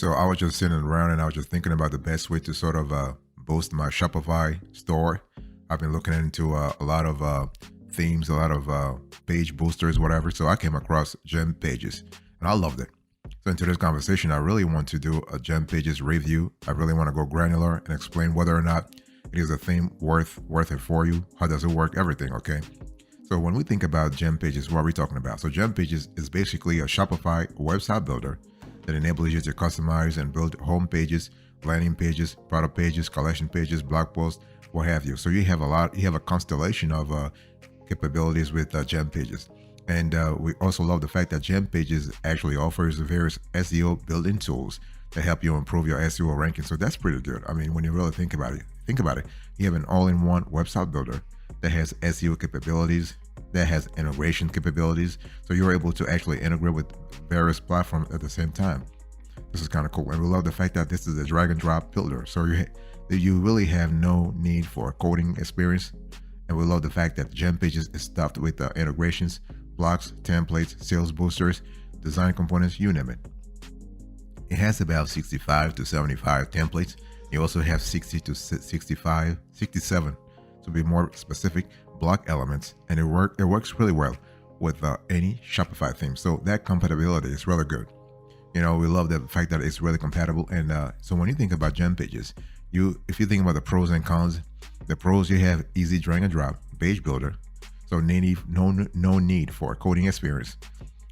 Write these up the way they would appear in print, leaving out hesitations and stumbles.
So I was just sitting around and I was just thinking about the best way to sort of boost my Shopify store. I've been looking into a lot of themes, a lot of page boosters, whatever. So I came across GemPages and I loved it. So into this conversation, I really want to do a GemPages review. I really want to go granular and explain whether or not it is a theme worth it for you. How does it work? Everything, okay? So when we think about GemPages, what are we talking about? So GemPages is basically a Shopify website builder that enables you to customize and build home pages, landing pages, product pages, collection pages, blog posts, what have you. So you have a constellation of capabilities with GemPages. And we also love the fact that GemPages actually offers various SEO building tools that help you improve your SEO ranking. So that's pretty good. I mean, when you really think about it, you have an all-in-one website builder that has SEO capabilities, that has integration capabilities. So you're able to actually integrate with various platforms at the same time. This is kind of cool. And we love the fact that this is a drag and drop builder. So you really have no need for coding experience. And we love the fact that GemPages is stuffed with integrations, blocks, templates, sales boosters, design components, you name it. It has about 65 to 75 templates. You also have 60 to 67, to be more specific, block elements, and it works really well with any Shopify theme. So that compatibility is really good. You know, we love the fact that it's really compatible. And so when you think about GemPages, if you think about the pros and cons, the pros, you have easy drag and drop page builder, so no need for coding experience.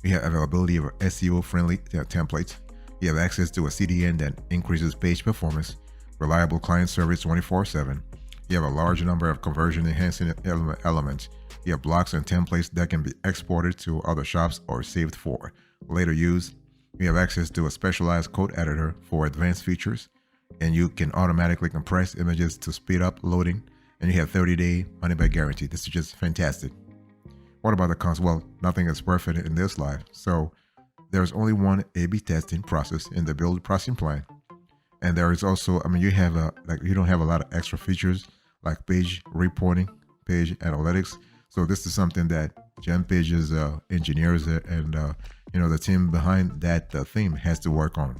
You have availability of SEO friendly templates. You have access to a CDN that increases page performance, reliable client service 24/7. You have a large number of conversion enhancing elements. You have blocks and templates that can be exported to other shops or saved for later use. You have access to a specialized code editor for advanced features, and you can automatically compress images to speed up loading, and you have 30-day money-back guarantee. This is just fantastic. What about the cons? Well, nothing is perfect in this life, so there's only one A/B testing process in the build processing plan. And there is also, you have you don't have a lot of extra features like page reporting, page analytics. So this is something that GemPages engineers and the team behind that theme has to work on.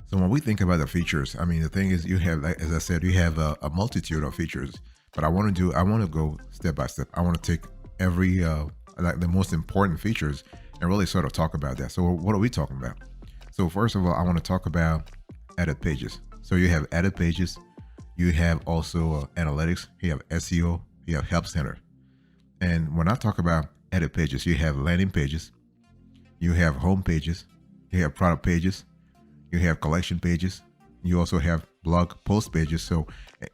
So when we think about the features, the thing is, you have, as I said, you have a multitude of features. But I want to go step by step. I want to take every the most important features and really sort of talk about that. So what are we talking about? So first of all, I want to talk about edit pages. So you have edit pages, you have also analytics, you have SEO, you have help center. And when I talk about edit pages, you have landing pages, you have home pages, you have product pages, you have collection pages, you also have blog post pages. So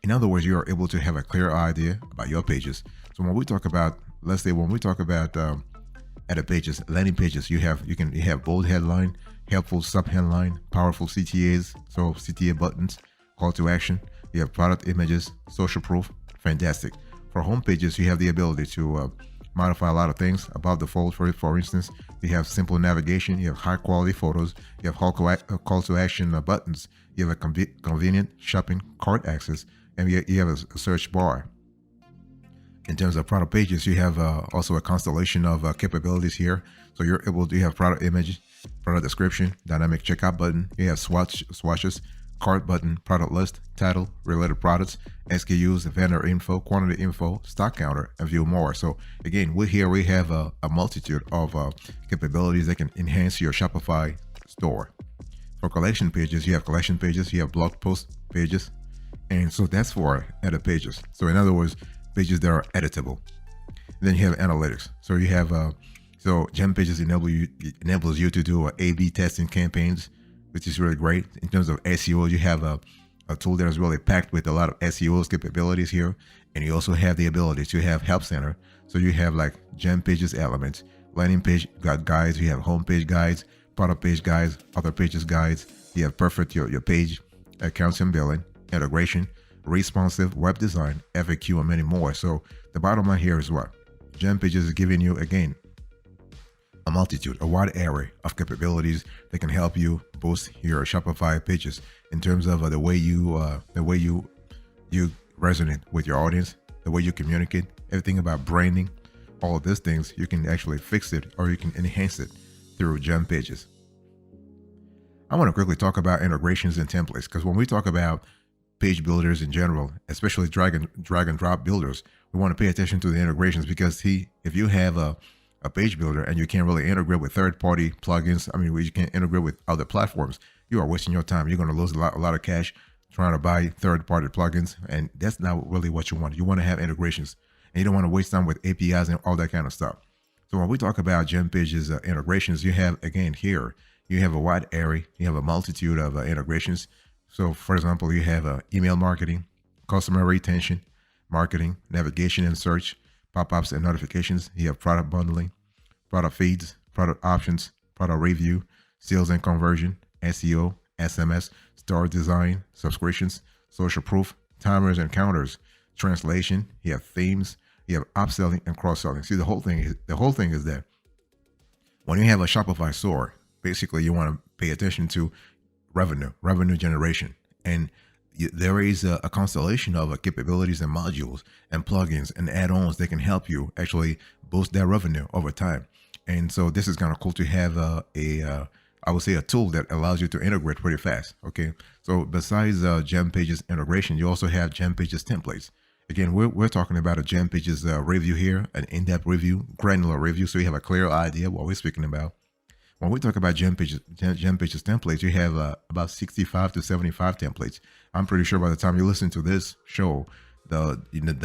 in other words, you are able to have a clear idea about your pages. So when we talk about, edit pages, landing pages, you have bold headline, helpful sub headline, powerful CTAs, so CTA buttons, call to action. You have product images, social proof, fantastic. For home pages, you have the ability to modify a lot of things above the fold. For instance, you have simple navigation, you have high quality photos, you have call to action buttons, you have a convenient shopping cart access, and you have a search bar. In terms of product pages, you have also a constellation of capabilities here. So you have product image, product description, dynamic checkout button, you have swatches, cart button, product list, title, related products, SKUs, vendor info, quantity info, stock counter, and view more. So again, we have a multitude of capabilities that can enhance your Shopify store. For collection pages, you have collection pages, you have blog post pages, and so that's for edit pages. So in other words, pages that are editable. Then you have analytics. So you have GemPages enables you to do A/B testing campaigns, which is really great. In terms of SEO, you have a tool that is really packed with a lot of SEO's capabilities here, and you also have the ability to have help center. So you have like GemPages elements, landing page guides, you have homepage guides, product page guides, other pages guides. You have perfect your page accounts and billing, integration, responsive web design, FAQ, and many more. So the bottom line here is what GemPages is giving you, again, a wide array of capabilities that can help you boost your Shopify pages in terms of the way you resonate with your audience, the way you communicate, everything about branding, all of these things. You can actually fix it or you can enhance it through GemPages. I want to quickly talk about integrations and templates, because when we talk about page builders in general, especially drag and drop builders, we want to pay attention to the integrations, because if you have a page builder and you can't really integrate with third-party plugins, I mean, you can't integrate with other platforms, you are wasting your time. You're going to lose a lot of cash trying to buy third-party plugins, and that's not really what you want. You want to have integrations, and you don't want to waste time with APIs and all that kind of stuff. So when we talk about GemPages integrations, you have, again, here, you have a wide array, you have a multitude of integrations. So for example, you have email marketing, customer retention, marketing, navigation and search, pop-ups and notifications. You have product bundling, product feeds, product options, product review, sales and conversion, SEO, SMS, store design, subscriptions, social proof, timers and counters, translation. You have themes, you have upselling and cross-selling. See, the whole thing is that when you have a Shopify store, basically you want to pay attention to revenue generation, and there is a constellation of capabilities and modules and plugins and add-ons that can help you actually boost that revenue over time. And so this is kind of cool to have I would say a tool that allows you to integrate pretty fast. Okay, so besides GemPages integration, you also have GemPages templates. Again, we're talking about a GemPages review here, an in-depth review, granular review, so you have a clear idea what we're speaking about. When we talk about GemPages templates, you have about 65 to 75 templates. I'm pretty sure by the time you listen to this show, the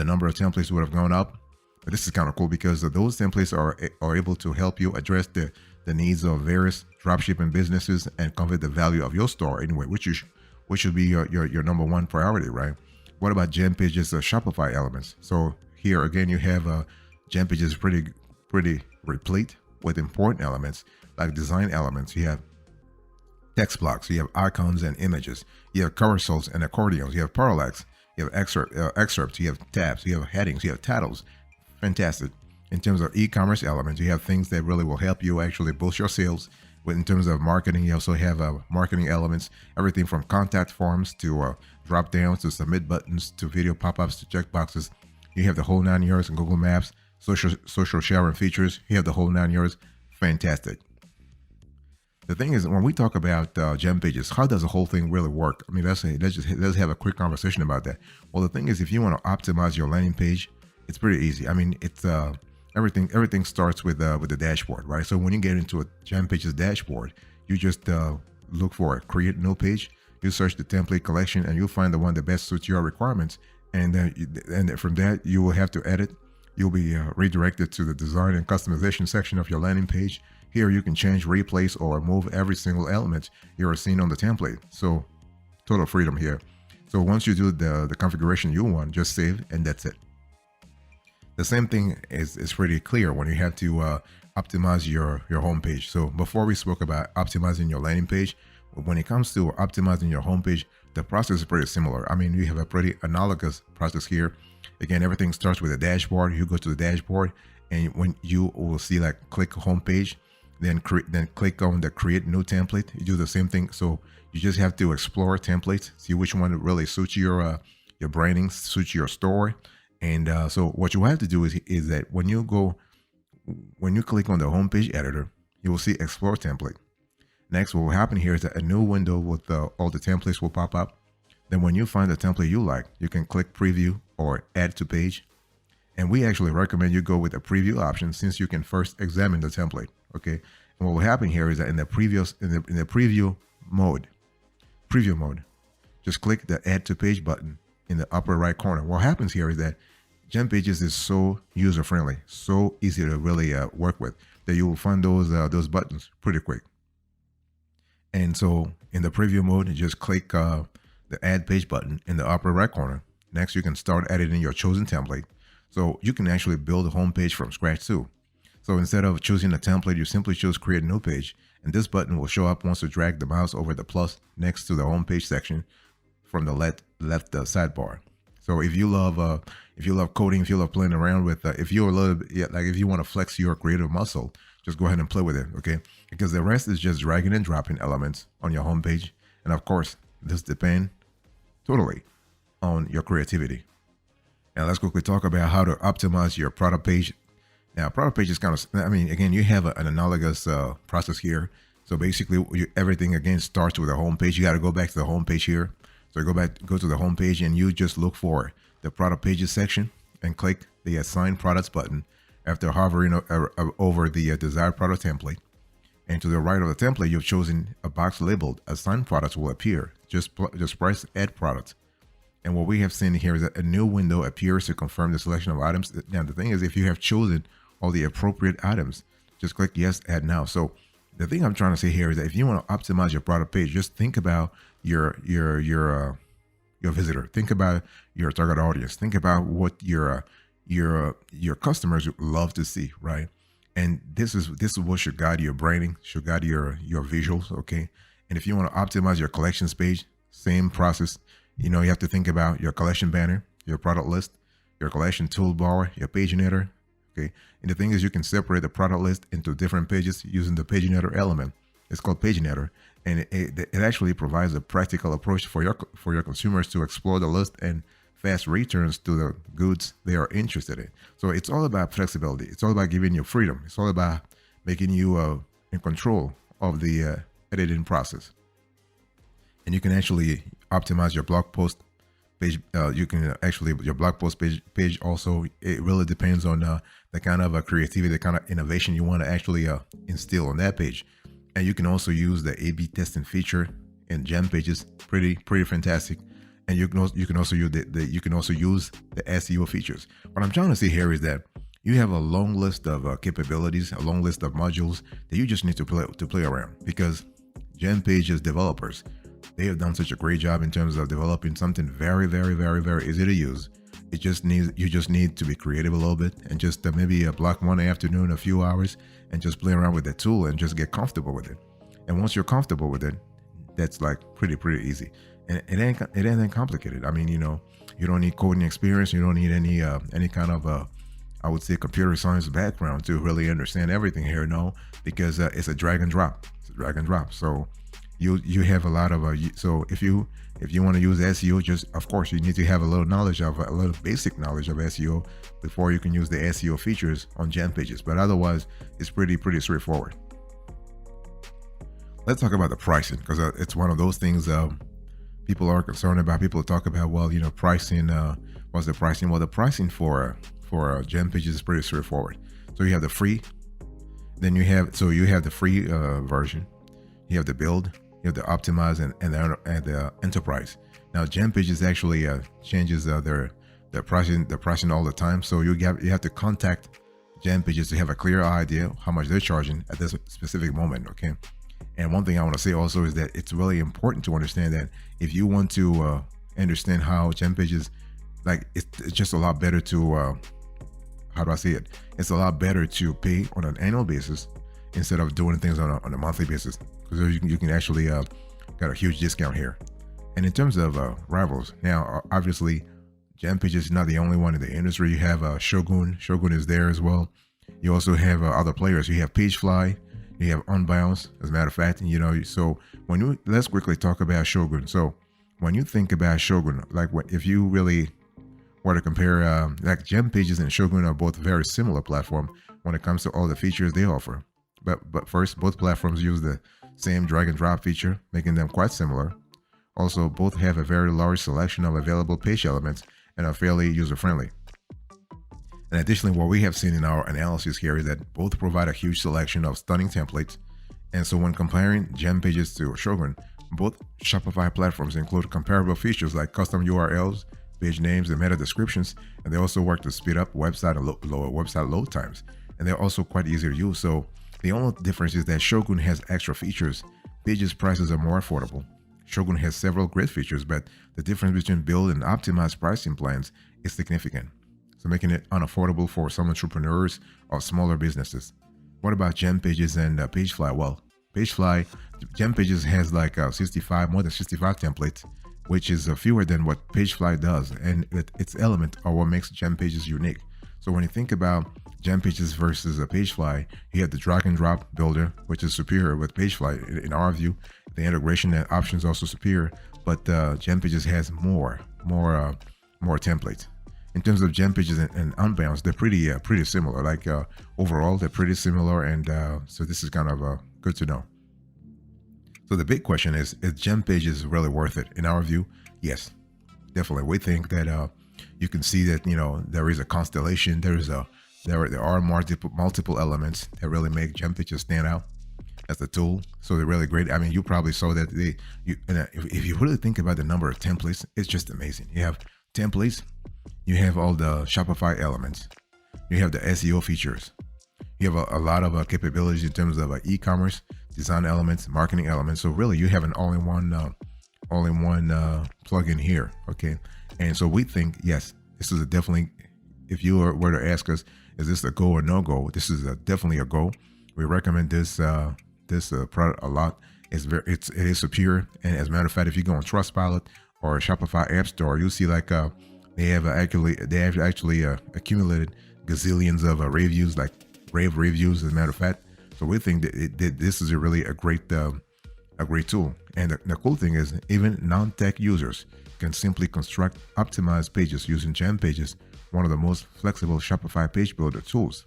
number of templates would have gone up. But this is kind of cool, because those templates are able to help you address the needs of various dropshipping businesses and convey the value of your store anyway, which should be your number one priority, right? What about GemPages Shopify elements? So here again, you have GemPages pretty replete with important elements like design elements. You have text blocks, you have icons and images, you have carousels and accordions, you have parallax, you have excerpts, you have tabs, you have headings, you have titles. Fantastic. In terms of e-commerce elements, you have things that really will help you actually boost your sales. In terms of marketing, you also have marketing elements, everything from contact forms to drop downs to submit buttons to video pop-ups to checkboxes. You have the whole 9 yards in Google Maps, social sharing features. You have the whole 9 yards. Fantastic. The thing is, when we talk about GemPages, how does the whole thing really work? I mean, let's have a quick conversation about that. Well, the thing is, if you want to optimize your landing page, it's pretty easy. I mean, it's everything starts with the dashboard, right? So when you get into a GemPages dashboard, you just look for create new page. You search the template collection, and you'll find the one that best suits your requirements. And then from that, you will have to edit. You'll be redirected to the design and customization section of your landing page. Here you can change, replace, or remove every single element you are seeing on the template. So total freedom here. So once you do the configuration you want, just save, and that's it. The same thing is pretty clear when you have to optimize your homepage. So before we spoke about optimizing your landing page, when it comes to optimizing your homepage, the process is pretty similar. I mean, you have a pretty analogous process here. Again, everything starts with a dashboard. You go to the dashboard, and when you will see like click homepage, then click on the create new template. You do the same thing. So you just have to explore templates, see which one really suits your branding, suits your store. And so what you have to do is that when you click on the homepage editor, you will see explore template. Next, what will happen here is that a new window with all the templates will pop up. Then when you find the template you like, you can click preview or add to page. And we actually recommend you go with the preview option, since you can first examine the template. Okay. And what will happen here is that in the preview mode, just click the add to page button in the upper right corner. What happens here is that GemPages is so user friendly, so easy to really work with, that you will find those buttons pretty quick. And so in the preview mode, you just click the add page button in the upper right corner. Next, you can start editing your chosen template. So you can actually build a home page from scratch too. So instead of choosing a template, you simply choose create a new page, and this button will show up once you drag the mouse over the plus next to the home page section from the left sidebar. So if you love coding, if you love playing around with, if you want to flex your creative muscle, just go ahead and play with it, okay? Because the rest is just dragging and dropping elements on your homepage, and of course, this depends totally on your creativity. Now let's quickly talk about how to optimize your product page. Now, product page is kind of, I mean, again, you have an analogous process here. So basically, everything again starts with the home page. You got to go back to the home page here. So go to the home page, and you just look for the product pages section and click the assign products button after hovering over the desired product template. And to the right of the template, you've chosen a box labeled assign products will appear. Just press add product. And what we have seen here is that a new window appears to confirm the selection of items. Now, the thing is, if you have chosen all the appropriate items, just click yes, add now. So the thing I'm trying to say here is that if you want to optimize your product page, just think about your visitor. Think about your target audience. Think about what your customers love to see, right? And this is what should guide your branding, should guide your visuals, okay? And if you want to optimize your collections page, same process. You have to think about your collection banner, your product list, your collection toolbar, your paginator, okay? And the thing is, you can separate the product list into different pages using the paginator element. It's called paginator, and it actually provides a practical approach for your consumers to explore the list and fast returns to the goods they are interested in. So it's all about flexibility. It's all about giving you freedom. It's all about making you in control of the editing process. And you can actually optimize your blog post page. Your blog post page also, it really depends on the kind of creativity, the kind of innovation you want to actually instill on that page. And you can also use the A/B testing feature in GemPages. Pretty fantastic. And you can also use the SEO features. What I'm trying to say here is that you have a long list of capabilities, a long list of modules that you just need to play around, because GemPages developers, they have done such a great job in terms of developing something very, very, very, very easy to use. You just need to be creative a little bit and just maybe block one afternoon, a few hours, and just play around with the tool and just get comfortable with it. And once you're comfortable with it, that's like pretty easy. And it ain't that complicated. I mean, you don't need coding experience. You don't need any kind of I would say computer science background to really understand everything here. No, because it's a drag and drop. It's a drag and drop. So you have a lot of so if you want to use SEO, just of course you need to have a little basic knowledge of SEO before you can use the SEO features on GemPages. But otherwise, it's pretty straightforward. Let's talk about the pricing, because it's one of those things people are concerned about. People talk about, well, pricing. What's the pricing? Well, the pricing for GemPages is pretty straightforward. So you have the free, then you have the free version. You have the build, you have the optimize, and the enterprise. Now GemPages actually changes their pricing all the time. So you have to contact GemPages to have a clear idea how much they're charging at this specific moment. Okay. And one thing I want to say also is that it's really important to understand that if you want to understand how GemPages, like it's just a lot better to how do I say it? It's a lot better to pay on an annual basis instead of doing things on a monthly basis, because you can actually got a huge discount here. And in terms of rivals, now obviously GemPages is not the only one in the industry. You have Shogun. Shogun is there as well. You also have other players. You have Pagefly. You have Unbounce, as a matter of fact. So let's quickly talk about Shogun. So when you think about Shogun, like if you really were to compare, like GemPages and Shogun are both very similar platform when it comes to all the features they offer. But first, both platforms use the same drag and drop feature, making them quite similar. Also, both have a very large selection of available page elements and are fairly user-friendly. And additionally, what we have seen in our analysis here is that both provide a huge selection of stunning templates. And so when comparing GemPages to Shogun, both Shopify platforms include comparable features like custom URLs, page names, and meta descriptions. And they also work to speed up website and lower website load times. And they're also quite easy to use. So the only difference is that Shogun has extra features. Pages prices are more affordable. Shogun has several great features, but the difference between build and optimized pricing plans is significant, so making it unaffordable for some entrepreneurs or smaller businesses. What about GemPages and Pagefly? Well, GemPages has like more than 65 templates, which is fewer than what Pagefly does, and its element are what makes GemPages unique. So when you think about GemPages versus a Pagefly, you have the drag and drop builder, which is superior with Pagefly. In our view, the integration and options also superior, but GemPages has more templates. In terms of GemPages and Unbounce, they're pretty similar. Like overall, they're pretty similar, and so this is kind of good to know. So the big question is GemPages really worth it? In our view, yes, definitely. We think that you can see that there is a constellation. There are multiple elements that really make GemPages stand out as a tool. So they're really great. I mean, you probably saw that if you really think about the number of templates, it's just amazing. You have templates, you have all the Shopify elements, you have the SEO features, you have a lot of capabilities in terms of e-commerce, design elements, marketing elements. So really, you have an all-in-one plugin here. Okay, and so we think yes, this is definitely. If you were to ask us, is this a go or no go? This is definitely a go. We recommend this product a lot. It is superior, and as a matter of fact, if you go on Trustpilot or Shopify App Store, you'll see like they have actually accumulated gazillions of reviews, like rave reviews, as a matter of fact. So we think that this is a great tool. And the cool thing is, even non-tech users can simply construct optimized pages using GemPages, one of the most flexible Shopify page builder tools.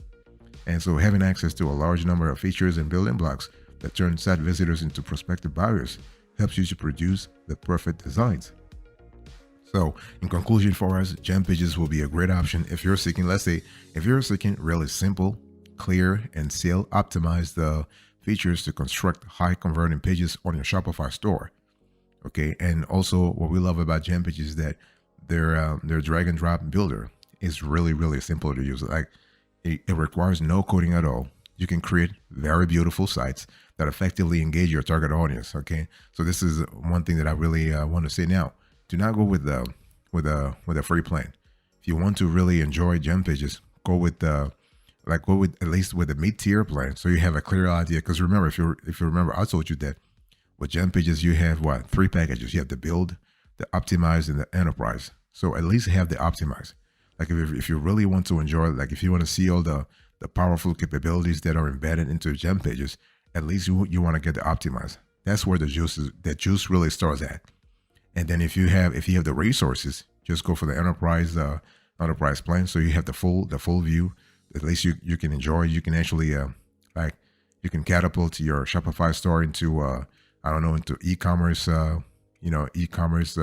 And so having access to a large number of features and building blocks that turn site visitors into prospective buyers helps you to produce the perfect designs. So in conclusion for us, GemPages will be a great option if you're seeking, really simple, clear, and SEO optimized features to construct high converting pages on your Shopify store. Okay, and also what we love about GemPages is that their drag and drop builder is really simple to use. Like it requires no coding at all. You can create very beautiful sites that effectively engage your target audience. Okay, so this is one thing that I really want to say now. Do not go with a free plan. If you want to really enjoy GemPages, go with at least with a mid-tier plan, so you have a clear idea. Because remember, if you remember, I told you that with GemPages you have three packages. You have the build, the optimize, and the enterprise. So at least have the optimize. Like if you really want to enjoy, like if you want to see all the powerful capabilities that are embedded into GemPages, at least you want to get the optimize. That's where the juice really starts at. And then if you have the resources, just go for the enterprise plan. So you have the full view. At least you can enjoy. You can actually you can catapult your Shopify store into into e-commerce. The e-commerce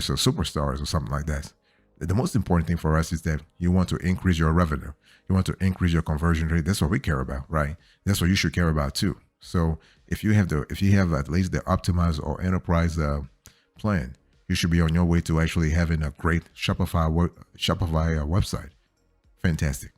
superstars or something like that. The most important thing for us is that you want to increase your revenue. You want to increase your conversion rate. That's what we care about, right? That's what you should care about too. So if you have at least the optimized or enterprise plan, you should be on your way to actually having a great Shopify website. Fantastic.